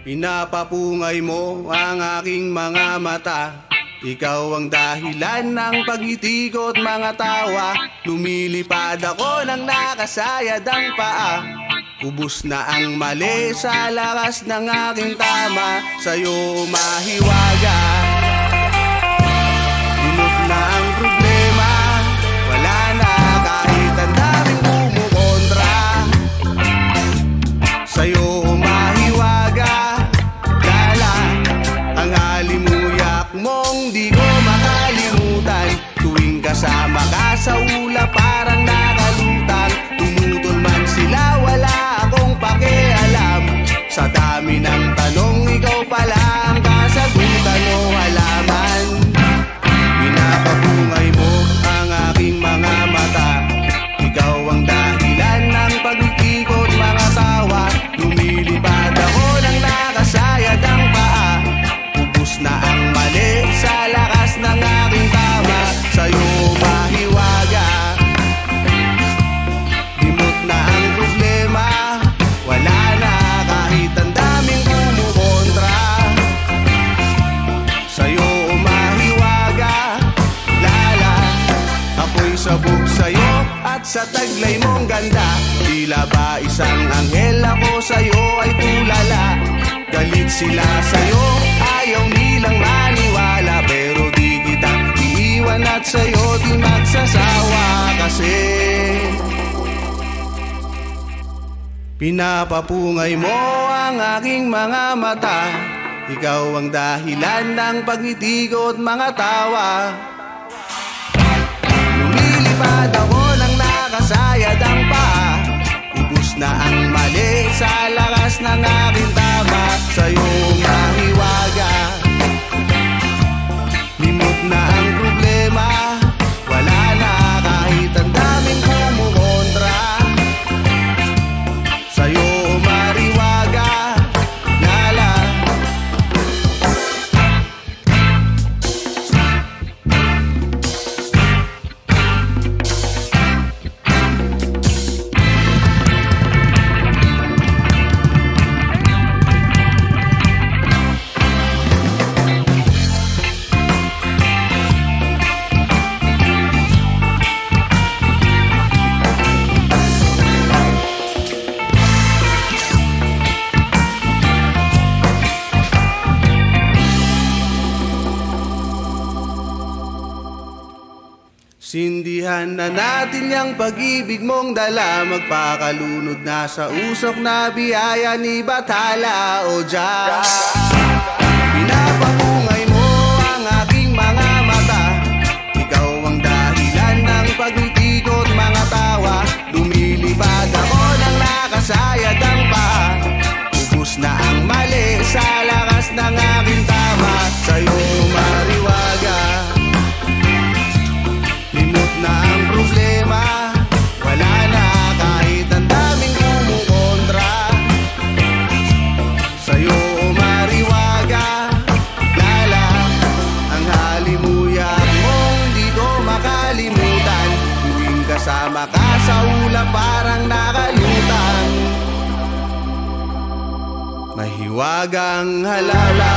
Pinapapungay mo ang aking mga mata. Ikaw ang dahilan ng pagngiti ko't mga tawa. Lumilipad ako ng nakasayad ang paa. Ubus na ang mali sa lakas ng aking tama. Sa'yo mahiwaga. Limot na ang problema. Wala na kahit ang daming kumukontra. Sa'yo mahiwaga. Lala ang halimuyak mong di ko makalimutan. Tuwing kasama ka sa ulap parang nakalutang. Tumutol man sila wala akong pakialam. Sa dami ng tanong ikaw pala ang kasagutan o halaman. Pinapapungay mo ang aking mga mata. Ikaw ang dahilan ng pag-ikot mga tawa. Lumilipad ako ng nakasayad ang paa. Ubus na ang mali sa lakas ng aking tama. Sa'yo mahiwaga. Limot na ang problema. Wala na kahit ang daming kumukontra. Sa'yo mahiwaga. Lala ako'y sabog sa'yo at sa taglay mong ganda. Tila ba isang anghel ako sa'yo ay tulala. Galit sila sa'yo, ayaw nilang maniwala. Pero di kita iiwan at sa'yo di magsasawa. Kasi pinapapungay mo ang aking mga mata. Ikaw ang dahilan ng pagngiti ko't mga tawa. Lumilipad ako ng nakasayad ang paa. Ubus na ang mali sa lakas ng aking tama. Sa'yo mahiwaga. Limot na ang problema. Wala na kahit ang daming kumukontra. Sa'yo mariwaga. Lala sindihan na natin yung pag-ibig mong dala. Magpakalunod na sa usok na biyaya ni Bathala o Diyos. Pinapapungay mo ang aking mga mata. Ikaw ang dahilan ng pagngiti ko't mga tawa. Lumilipad ako ng nakasayad ang paa. Ubus na ang mali sa lakas ng aking tama. Sa'yo mariwaga. Limot na ang problema. Wala na kahit ang daming kumukontra. Sa'yo mariwaga. Lala ang halimuyak mong di ko makalimutan. Tuwing kasama ka sa ulap parang nakalutang. Mahiwagang halala